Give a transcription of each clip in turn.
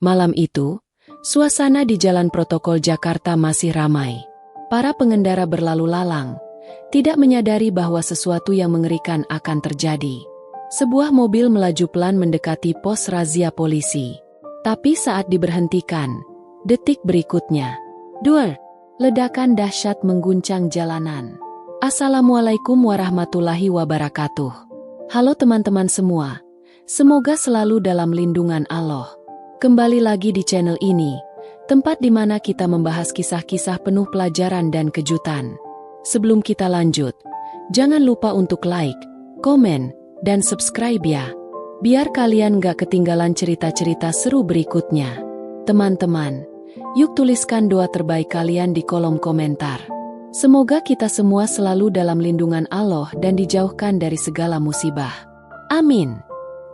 Malam itu, suasana di Jalan Protokol Jakarta masih ramai. Para pengendara berlalu lalang, tidak menyadari bahwa sesuatu yang mengerikan akan terjadi. Sebuah mobil melaju pelan mendekati pos razia polisi. Tapi saat diberhentikan, detik berikutnya, duer, ledakan dahsyat mengguncang jalanan. Assalamualaikum warahmatullahi wabarakatuh. Halo teman-teman semua, semoga selalu dalam lindungan Allah. Kembali lagi di channel ini, tempat di mana kita membahas kisah-kisah penuh pelajaran dan kejutan. Sebelum kita lanjut, jangan lupa untuk like, komen, dan subscribe ya. Biar kalian gak ketinggalan cerita-cerita seru berikutnya. Teman-teman, yuk tuliskan doa terbaik kalian di kolom komentar. Semoga kita semua selalu dalam lindungan Allah dan dijauhkan dari segala musibah. Amin.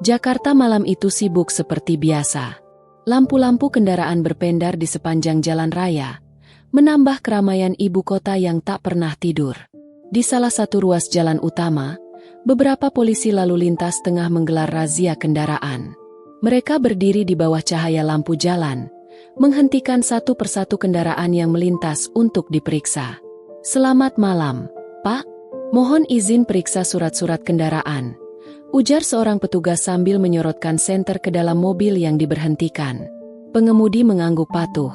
Jakarta malam itu sibuk seperti biasa. Lampu-lampu kendaraan berpendar di sepanjang jalan raya, menambah keramaian ibu kota yang tak pernah tidur. Di salah satu ruas jalan utama, beberapa polisi lalu lintas tengah menggelar razia kendaraan. Mereka berdiri di bawah cahaya lampu jalan, menghentikan satu persatu kendaraan yang melintas untuk diperiksa. "Selamat malam, Pak. Mohon izin periksa surat-surat kendaraan," ujar seorang petugas sambil menyorotkan senter ke dalam mobil yang diberhentikan. Pengemudi mengangguk patuh,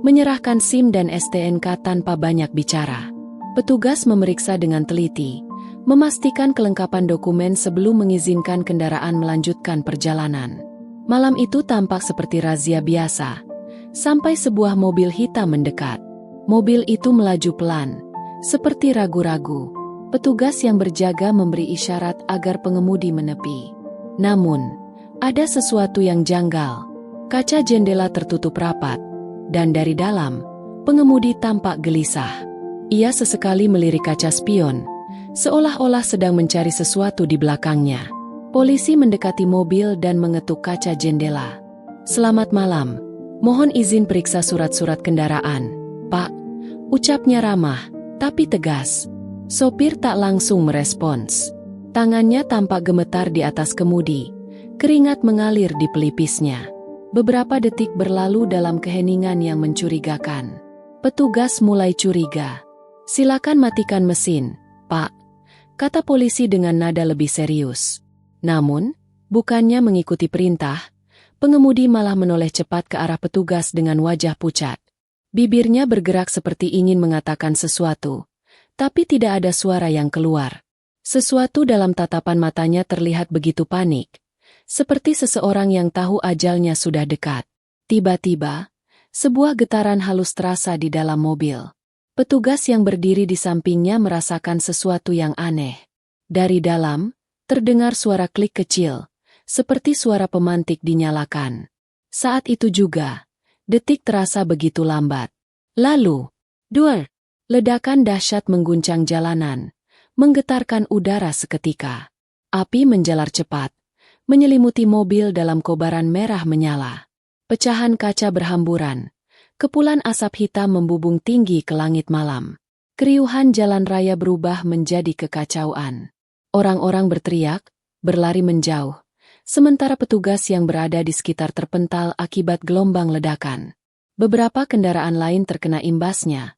menyerahkan SIM dan STNK tanpa banyak bicara. Petugas memeriksa dengan teliti, memastikan kelengkapan dokumen sebelum mengizinkan kendaraan melanjutkan perjalanan. Malam itu tampak seperti razia biasa, sampai sebuah mobil hitam mendekat. Mobil itu melaju pelan, seperti ragu-ragu. Petugas yang berjaga memberi isyarat agar pengemudi menepi. Namun, ada sesuatu yang janggal. Kaca jendela tertutup rapat, dan dari dalam, pengemudi tampak gelisah. Ia sesekali melirik kaca spion, seolah-olah sedang mencari sesuatu di belakangnya. Polisi mendekati mobil dan mengetuk kaca jendela. "Selamat malam, mohon izin periksa surat-surat kendaraan, Pak," ucapnya ramah, tapi tegas. Sopir tak langsung merespons. Tangannya tampak gemetar di atas kemudi, keringat mengalir di pelipisnya. Beberapa detik berlalu dalam keheningan yang mencurigakan. Petugas mulai curiga. "Silakan matikan mesin, Pak," kata polisi dengan nada lebih serius. Namun, bukannya mengikuti perintah, pengemudi malah menoleh cepat ke arah petugas dengan wajah pucat. Bibirnya bergerak seperti ingin mengatakan sesuatu, tapi tidak ada suara yang keluar. Sesuatu dalam tatapan matanya terlihat begitu panik, seperti seseorang yang tahu ajalnya sudah dekat. Tiba-tiba, sebuah getaran halus terasa di dalam mobil. Petugas yang berdiri di sampingnya merasakan sesuatu yang aneh. Dari dalam, terdengar suara klik kecil, seperti suara pemantik dinyalakan. Saat itu juga, detik terasa begitu lambat. Lalu, duer! Ledakan dahsyat mengguncang jalanan, menggetarkan udara seketika. Api menjalar cepat, menyelimuti mobil dalam kobaran merah menyala. Pecahan kaca berhamburan, kepulan asap hitam membubung tinggi ke langit malam. Keriuhan jalan raya berubah menjadi kekacauan. Orang-orang berteriak, berlari menjauh, sementara petugas yang berada di sekitar terpental akibat gelombang ledakan. Beberapa kendaraan lain terkena imbasnya.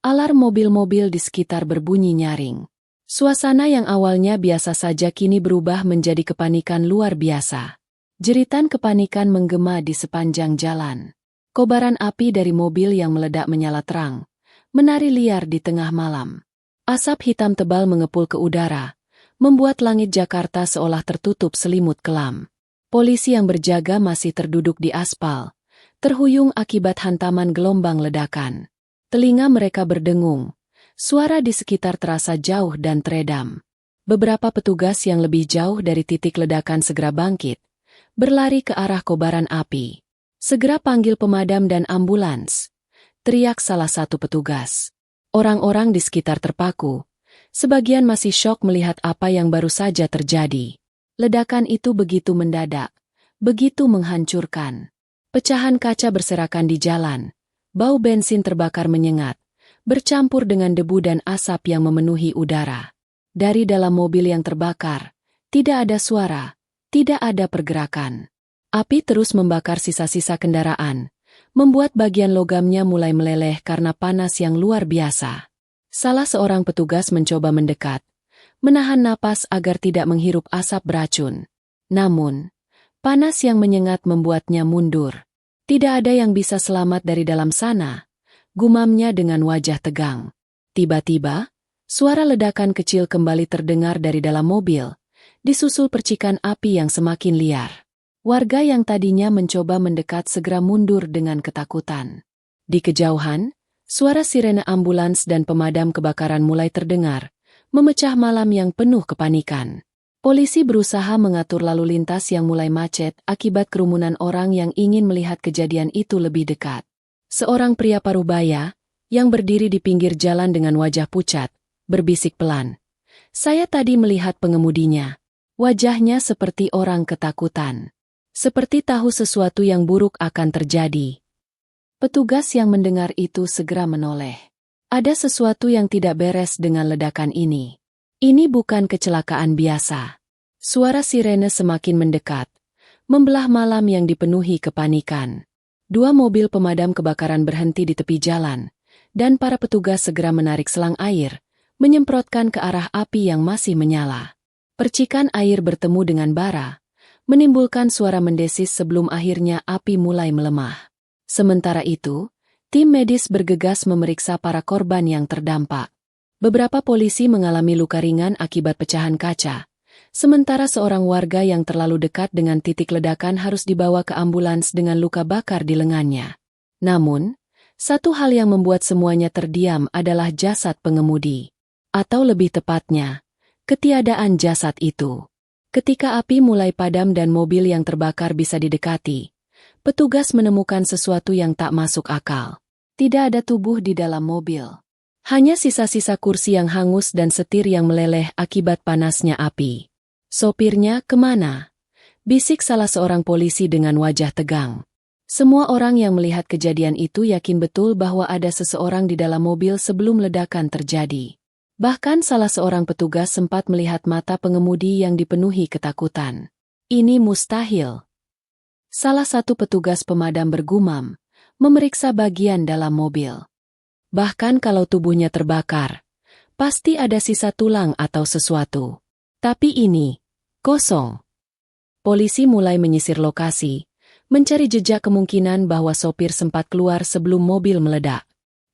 Alarm mobil-mobil di sekitar berbunyi nyaring. Suasana yang awalnya biasa saja kini berubah menjadi kepanikan luar biasa. Jeritan kepanikan menggema di sepanjang jalan. Kobaran api dari mobil yang meledak menyala terang, menari liar di tengah malam. Asap hitam tebal mengepul ke udara, membuat langit Jakarta seolah tertutup selimut kelam. Polisi yang berjaga masih terduduk di aspal, terhuyung akibat hantaman gelombang ledakan. Telinga mereka berdengung, suara di sekitar terasa jauh dan teredam. Beberapa petugas yang lebih jauh dari titik ledakan segera bangkit, berlari ke arah kobaran api. "Segera panggil pemadam dan ambulans," teriak salah satu petugas. Orang-orang di sekitar terpaku, sebagian masih syok melihat apa yang baru saja terjadi. Ledakan itu begitu mendadak, begitu menghancurkan. Pecahan kaca berserakan di jalan. Bau bensin terbakar menyengat, bercampur dengan debu dan asap yang memenuhi udara. Dari dalam mobil yang terbakar, tidak ada suara, tidak ada pergerakan. Api terus membakar sisa-sisa kendaraan, membuat bagian logamnya mulai meleleh karena panas yang luar biasa. Salah seorang petugas mencoba mendekat, menahan napas agar tidak menghirup asap beracun. Namun, panas yang menyengat membuatnya mundur. Tidak ada yang bisa selamat dari dalam sana, gumamnya dengan wajah tegang. Tiba-tiba, suara ledakan kecil kembali terdengar dari dalam mobil, disusul percikan api yang semakin liar. Warga yang tadinya mencoba mendekat segera mundur dengan ketakutan. Di kejauhan, suara sirene ambulans dan pemadam kebakaran mulai terdengar, memecah malam yang penuh kepanikan. Polisi berusaha mengatur lalu lintas yang mulai macet akibat kerumunan orang yang ingin melihat kejadian itu lebih dekat. Seorang pria parubaya, yang berdiri di pinggir jalan dengan wajah pucat, berbisik pelan. Saya tadi melihat pengemudinya. Wajahnya seperti orang ketakutan. Seperti tahu sesuatu yang buruk akan terjadi. Petugas yang mendengar itu segera menoleh. Ada sesuatu yang tidak beres dengan ledakan ini. Ini bukan kecelakaan biasa. Suara sirene semakin mendekat, membelah malam yang dipenuhi kepanikan. 2 mobil pemadam kebakaran berhenti di tepi jalan, dan para petugas segera menarik selang air, menyemprotkan ke arah api yang masih menyala. Percikan air bertemu dengan bara, menimbulkan suara mendesis sebelum akhirnya api mulai melemah. Sementara itu, tim medis bergegas memeriksa para korban yang terdampak. Beberapa polisi mengalami luka ringan akibat pecahan kaca, sementara seorang warga yang terlalu dekat dengan titik ledakan harus dibawa ke ambulans dengan luka bakar di lengannya. Namun, satu hal yang membuat semuanya terdiam adalah jasad pengemudi. Atau lebih tepatnya, ketiadaan jasad itu. Ketika api mulai padam dan mobil yang terbakar bisa didekati, petugas menemukan sesuatu yang tak masuk akal. Tidak ada tubuh di dalam mobil. Hanya sisa-sisa kursi yang hangus dan setir yang meleleh akibat panasnya api. Sopirnya kemana? Bisik salah seorang polisi dengan wajah tegang. Semua orang yang melihat kejadian itu yakin betul bahwa ada seseorang di dalam mobil sebelum ledakan terjadi. Bahkan salah seorang petugas sempat melihat mata pengemudi yang dipenuhi ketakutan. Ini mustahil. Salah satu petugas pemadam bergumam, memeriksa bagian dalam mobil. Bahkan kalau tubuhnya terbakar, pasti ada sisa tulang atau sesuatu. Tapi ini, kosong. Polisi mulai menyisir lokasi, mencari jejak kemungkinan bahwa sopir sempat keluar sebelum mobil meledak.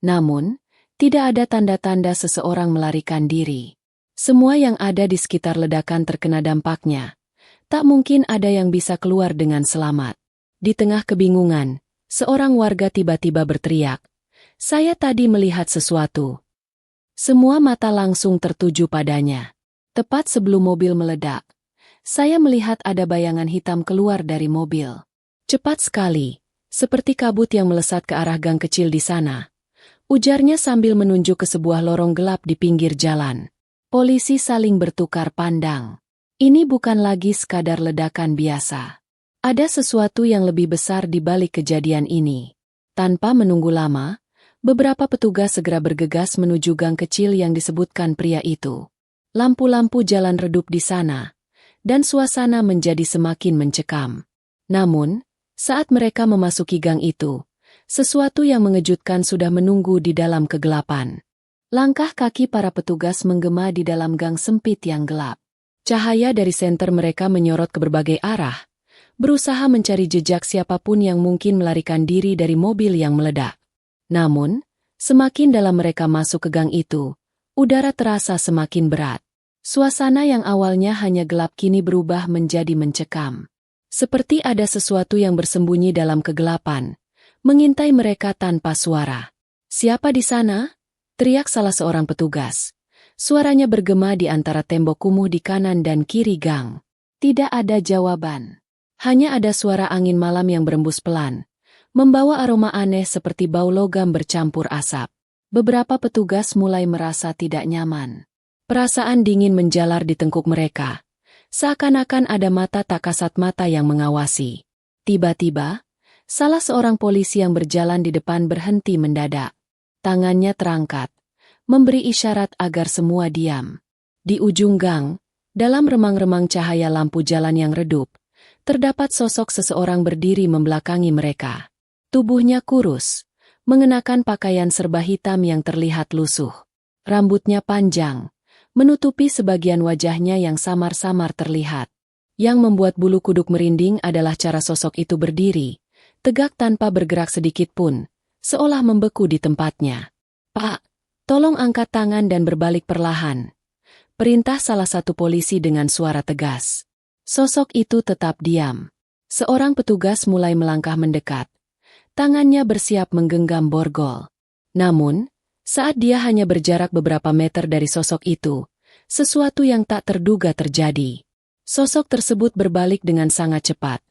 Namun, tidak ada tanda-tanda seseorang melarikan diri. Semua yang ada di sekitar ledakan terkena dampaknya. Tak mungkin ada yang bisa keluar dengan selamat. Di tengah kebingungan, seorang warga tiba-tiba berteriak, "Saya tadi melihat sesuatu." Semua mata langsung tertuju padanya. Tepat sebelum mobil meledak, saya melihat ada bayangan hitam keluar dari mobil. Cepat sekali, seperti kabut yang melesat ke arah gang kecil di sana. Ujarnya sambil menunjuk ke sebuah lorong gelap di pinggir jalan. Polisi saling bertukar pandang. Ini bukan lagi sekadar ledakan biasa. Ada sesuatu yang lebih besar di balik kejadian ini. Tanpa menunggu lama, beberapa petugas segera bergegas menuju gang kecil yang disebutkan pria itu. Lampu-lampu jalan redup di sana, dan suasana menjadi semakin mencekam. Namun, saat mereka memasuki gang itu, sesuatu yang mengejutkan sudah menunggu di dalam kegelapan. Langkah kaki para petugas menggema di dalam gang sempit yang gelap. Cahaya dari senter mereka menyorot ke berbagai arah, berusaha mencari jejak siapapun yang mungkin melarikan diri dari mobil yang meledak. Namun, semakin dalam mereka masuk ke gang itu, udara terasa semakin berat. Suasana yang awalnya hanya gelap kini berubah menjadi mencekam. Seperti ada sesuatu yang bersembunyi dalam kegelapan, mengintai mereka tanpa suara. "Siapa di sana?" teriak salah seorang petugas. Suaranya bergema di antara tembok kumuh di kanan dan kiri gang. Tidak ada jawaban. Hanya ada suara angin malam yang berembus pelan, membawa aroma aneh seperti bau logam bercampur asap. Beberapa petugas mulai merasa tidak nyaman. Perasaan dingin menjalar di tengkuk mereka. Seakan-akan ada mata tak kasat mata yang mengawasi. Tiba-tiba, salah seorang polisi yang berjalan di depan berhenti mendadak. Tangannya terangkat, memberi isyarat agar semua diam. Di ujung gang, dalam remang-remang cahaya lampu jalan yang redup, terdapat sosok seseorang berdiri membelakangi mereka. Tubuhnya kurus, mengenakan pakaian serba hitam yang terlihat lusuh. Rambutnya panjang, menutupi sebagian wajahnya yang samar-samar terlihat. Yang membuat bulu kuduk merinding adalah cara sosok itu berdiri, tegak tanpa bergerak sedikit pun, seolah membeku di tempatnya. "Pak, tolong angkat tangan dan berbalik perlahan," perintah salah satu polisi dengan suara tegas. Sosok itu tetap diam. Seorang petugas mulai melangkah mendekat. Tangannya bersiap menggenggam borgol. Namun, saat dia hanya berjarak beberapa meter dari sosok itu, sesuatu yang tak terduga terjadi. Sosok tersebut berbalik dengan sangat cepat.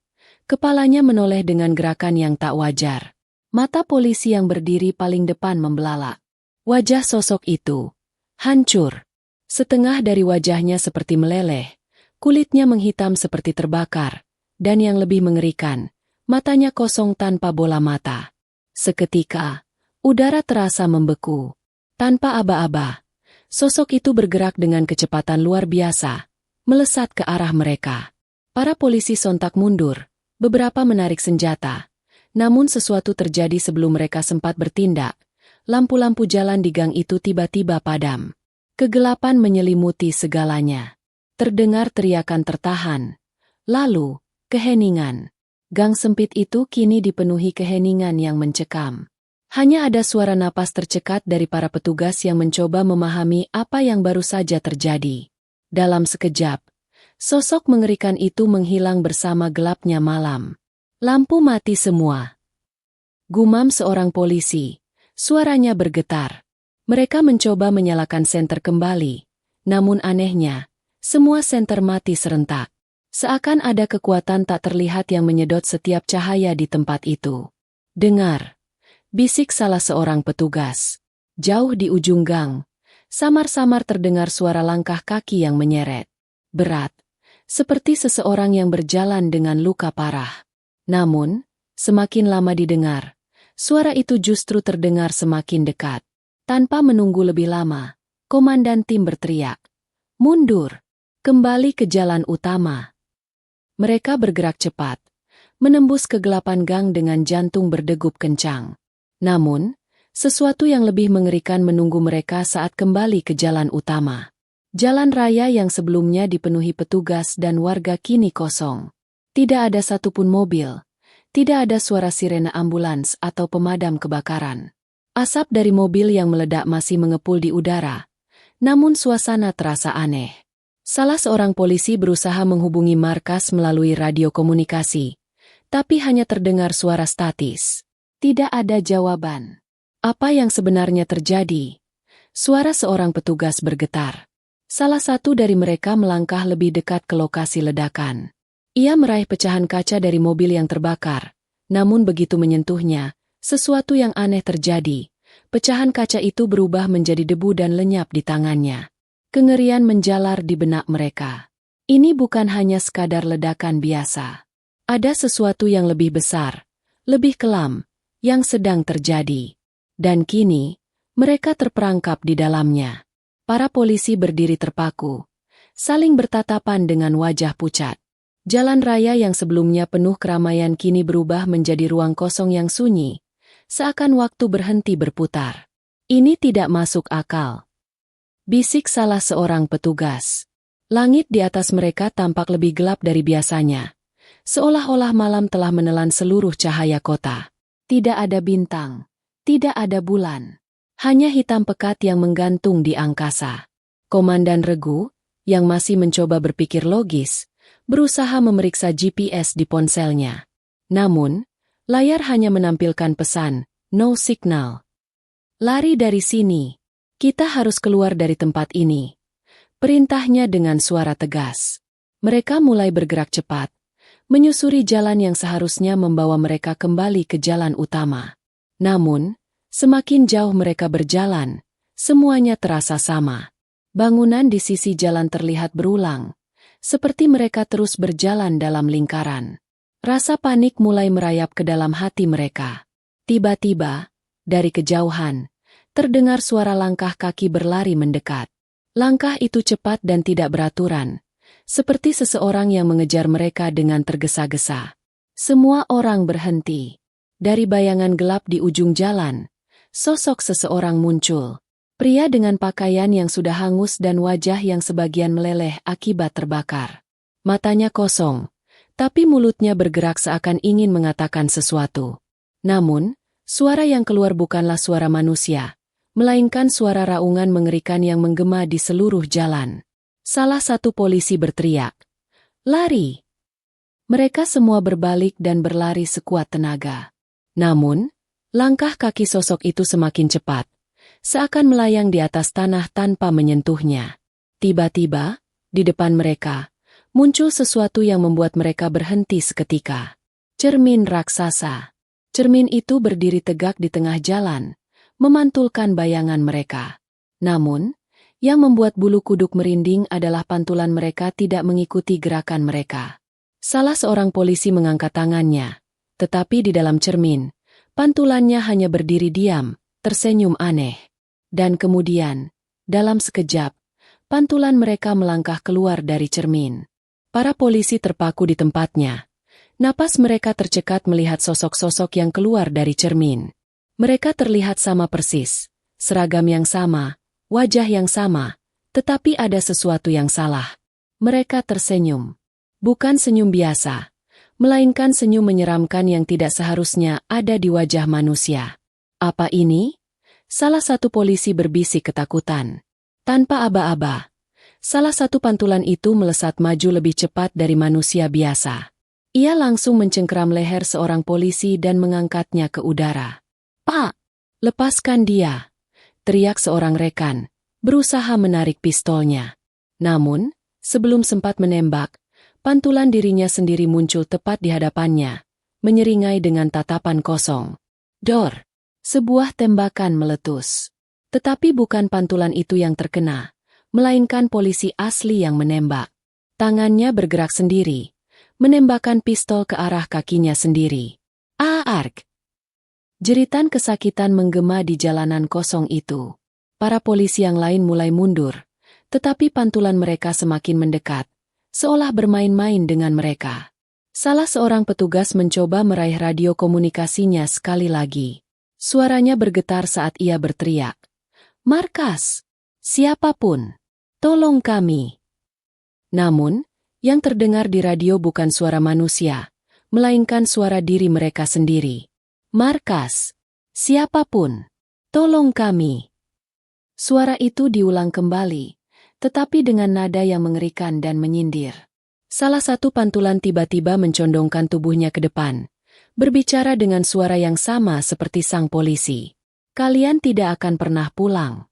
Kepalanya menoleh dengan gerakan yang tak wajar. Mata polisi yang berdiri paling depan membelalak. Wajah sosok itu hancur. Setengah dari wajahnya seperti meleleh, kulitnya menghitam seperti terbakar, dan yang lebih mengerikan, matanya kosong tanpa bola mata. Seketika, udara terasa membeku. Tanpa aba-aba, sosok itu bergerak dengan kecepatan luar biasa, melesat ke arah mereka. Para polisi sontak mundur, beberapa menarik senjata. Namun sesuatu terjadi sebelum mereka sempat bertindak. Lampu-lampu jalan di gang itu tiba-tiba padam. Kegelapan menyelimuti segalanya. Terdengar teriakan tertahan. Lalu, keheningan. Gang sempit itu kini dipenuhi keheningan yang mencekam. Hanya ada suara napas tercekat dari para petugas yang mencoba memahami apa yang baru saja terjadi. Dalam sekejap, sosok mengerikan itu menghilang bersama gelapnya malam. Lampu mati semua. Gumam seorang polisi. Suaranya bergetar. Mereka mencoba menyalakan senter kembali. Namun anehnya, semua senter mati serentak. Seakan ada kekuatan tak terlihat yang menyedot setiap cahaya di tempat itu. "Dengar," bisik salah seorang petugas. Jauh di ujung gang, samar-samar terdengar suara langkah kaki yang menyeret. Berat, seperti seseorang yang berjalan dengan luka parah. Namun, semakin lama didengar, suara itu justru terdengar semakin dekat. Tanpa menunggu lebih lama, komandan tim berteriak, "Mundur! Kembali ke jalan utama!" Mereka bergerak cepat, menembus kegelapan gang dengan jantung berdegup kencang. Namun, sesuatu yang lebih mengerikan menunggu mereka saat kembali ke jalan utama. Jalan raya yang sebelumnya dipenuhi petugas dan warga kini kosong. Tidak ada satupun mobil, tidak ada suara sirene ambulans atau pemadam kebakaran. Asap dari mobil yang meledak masih mengepul di udara, namun suasana terasa aneh. Salah seorang polisi berusaha menghubungi markas melalui radio komunikasi, tapi hanya terdengar suara statis. Tidak ada jawaban. Apa yang sebenarnya terjadi? Suara seorang petugas bergetar. Salah satu dari mereka melangkah lebih dekat ke lokasi ledakan. Ia meraih pecahan kaca dari mobil yang terbakar, namun begitu menyentuhnya, sesuatu yang aneh terjadi. Pecahan kaca itu berubah menjadi debu dan lenyap di tangannya. Kengerian menjalar di benak mereka. Ini bukan hanya sekadar ledakan biasa. Ada sesuatu yang lebih besar, lebih kelam, yang sedang terjadi. Dan kini, mereka terperangkap di dalamnya. Para polisi berdiri terpaku, saling bertatapan dengan wajah pucat. Jalan raya yang sebelumnya penuh keramaian kini berubah menjadi ruang kosong yang sunyi, seakan waktu berhenti berputar. "Ini tidak masuk akal," bisik salah seorang petugas. Langit di atas mereka tampak lebih gelap dari biasanya, seolah-olah malam telah menelan seluruh cahaya kota. Tidak ada bintang, tidak ada bulan, hanya hitam pekat yang menggantung di angkasa. Komandan Regu, yang masih mencoba berpikir logis, berusaha memeriksa GPS di ponselnya. Namun, layar hanya menampilkan pesan, "No signal." "Lari dari sini. Kita harus keluar dari tempat ini," perintahnya dengan suara tegas. Mereka mulai bergerak cepat, menyusuri jalan yang seharusnya membawa mereka kembali ke jalan utama. Namun, semakin jauh mereka berjalan, semuanya terasa sama. Bangunan di sisi jalan terlihat berulang, seperti mereka terus berjalan dalam lingkaran. Rasa panik mulai merayap ke dalam hati mereka. Tiba-tiba, dari kejauhan, terdengar suara langkah kaki berlari mendekat. Langkah itu cepat dan tidak beraturan, seperti seseorang yang mengejar mereka dengan tergesa-gesa. Semua orang berhenti. Dari bayangan gelap di ujung jalan, sosok seseorang muncul. Pria dengan pakaian yang sudah hangus dan wajah yang sebagian meleleh akibat terbakar. Matanya kosong, tapi mulutnya bergerak seakan ingin mengatakan sesuatu. Namun, suara yang keluar bukanlah suara manusia, melainkan suara raungan mengerikan yang menggema di seluruh jalan. Salah satu polisi berteriak, "Lari!" Mereka semua berbalik dan berlari sekuat tenaga. Namun, langkah kaki sosok itu semakin cepat, seakan melayang di atas tanah tanpa menyentuhnya. Tiba-tiba, di depan mereka, muncul sesuatu yang membuat mereka berhenti seketika. Cermin raksasa. Cermin itu berdiri tegak di tengah jalan, memantulkan bayangan mereka. Namun, yang membuat bulu kuduk merinding adalah pantulan mereka tidak mengikuti gerakan mereka. Salah seorang polisi mengangkat tangannya, tetapi di dalam cermin, pantulannya hanya berdiri diam, tersenyum aneh. Dan kemudian, dalam sekejap, pantulan mereka melangkah keluar dari cermin. Para polisi terpaku di tempatnya. Napas mereka tercekat melihat sosok-sosok yang keluar dari cermin. Mereka terlihat sama persis, seragam yang sama, wajah yang sama, tetapi ada sesuatu yang salah. Mereka tersenyum. Bukan senyum biasa, melainkan senyum menyeramkan yang tidak seharusnya ada di wajah manusia. Apa ini? Salah satu polisi berbisik ketakutan. Tanpa aba-aba, salah satu pantulan itu melesat maju lebih cepat dari manusia biasa. Ia langsung mencengkeram leher seorang polisi dan mengangkatnya ke udara. "Pak, lepaskan dia!" teriak seorang rekan, berusaha menarik pistolnya. Namun, sebelum sempat menembak, pantulan dirinya sendiri muncul tepat di hadapannya, menyeringai dengan tatapan kosong. Dor! Sebuah tembakan meletus. Tetapi bukan pantulan itu yang terkena, melainkan polisi asli yang menembak. Tangannya bergerak sendiri, menembakkan pistol ke arah kakinya sendiri. Ark! Jeritan kesakitan menggema di jalanan kosong itu. Para polisi yang lain mulai mundur, tetapi pantulan mereka semakin mendekat, seolah bermain-main dengan mereka. Salah seorang petugas mencoba meraih radio komunikasinya sekali lagi. Suaranya bergetar saat ia berteriak, "Markas! Siapapun! Tolong kami!" Namun, yang terdengar di radio bukan suara manusia, melainkan suara diri mereka sendiri. "Markas! Siapapun! Tolong kami!" Suara itu diulang kembali, tetapi dengan nada yang mengerikan dan menyindir. Salah satu pantulan tiba-tiba mencondongkan tubuhnya ke depan, berbicara dengan suara yang sama seperti sang polisi. "Kalian tidak akan pernah pulang."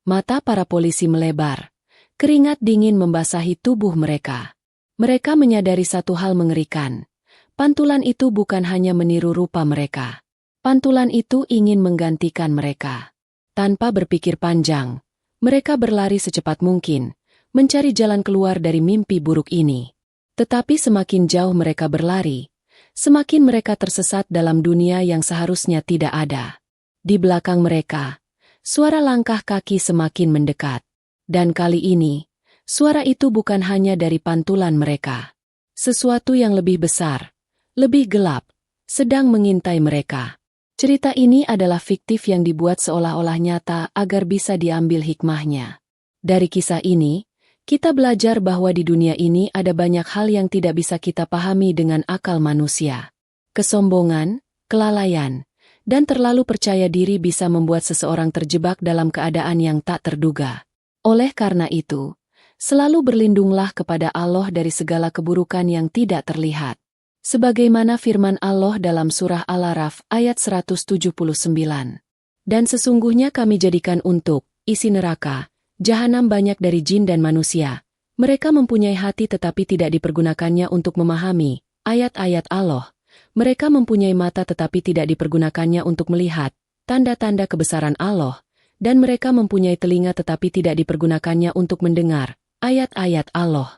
Mata para polisi melebar. Keringat dingin membasahi tubuh mereka. Mereka menyadari satu hal mengerikan. Pantulan itu bukan hanya meniru rupa mereka. Pantulan itu ingin menggantikan mereka. Tanpa berpikir panjang, mereka berlari secepat mungkin, mencari jalan keluar dari mimpi buruk ini. Tetapi semakin jauh mereka berlari, semakin mereka tersesat dalam dunia yang seharusnya tidak ada. Di belakang mereka, suara langkah kaki semakin mendekat. Dan kali ini, suara itu bukan hanya dari pantulan mereka. Sesuatu yang lebih besar, lebih gelap, sedang mengintai mereka. Cerita ini adalah fiktif yang dibuat seolah-olah nyata agar bisa diambil hikmahnya. Dari kisah ini, kita belajar bahwa di dunia ini ada banyak hal yang tidak bisa kita pahami dengan akal manusia. Kesombongan, kelalaian, dan terlalu percaya diri bisa membuat seseorang terjebak dalam keadaan yang tak terduga. Oleh karena itu, selalu berlindunglah kepada Allah dari segala keburukan yang tidak terlihat. Sebagaimana firman Allah dalam surah Al-A'raf ayat 179. "Dan sesungguhnya kami jadikan untuk isi neraka Jahanam banyak dari jin dan manusia. Mereka mempunyai hati tetapi tidak dipergunakannya untuk memahami ayat-ayat Allah. Mereka mempunyai mata tetapi tidak dipergunakannya untuk melihat tanda-tanda kebesaran Allah. Dan mereka mempunyai telinga tetapi tidak dipergunakannya untuk mendengar ayat-ayat Allah.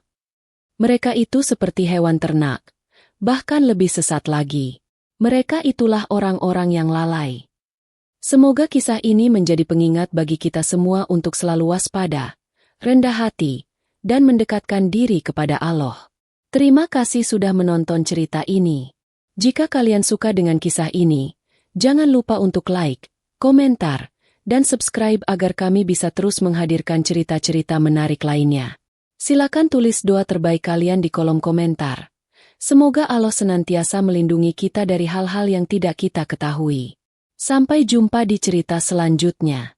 Mereka itu seperti hewan ternak, bahkan lebih sesat lagi. Mereka itulah orang-orang yang lalai." Semoga kisah ini menjadi pengingat bagi kita semua untuk selalu waspada, rendah hati, dan mendekatkan diri kepada Allah. Terima kasih sudah menonton cerita ini. Jika kalian suka dengan kisah ini, jangan lupa untuk like, komentar, dan subscribe agar kami bisa terus menghadirkan cerita-cerita menarik lainnya. Silakan tulis doa terbaik kalian di kolom komentar. Semoga Allah senantiasa melindungi kita dari hal-hal yang tidak kita ketahui. Sampai jumpa di cerita selanjutnya.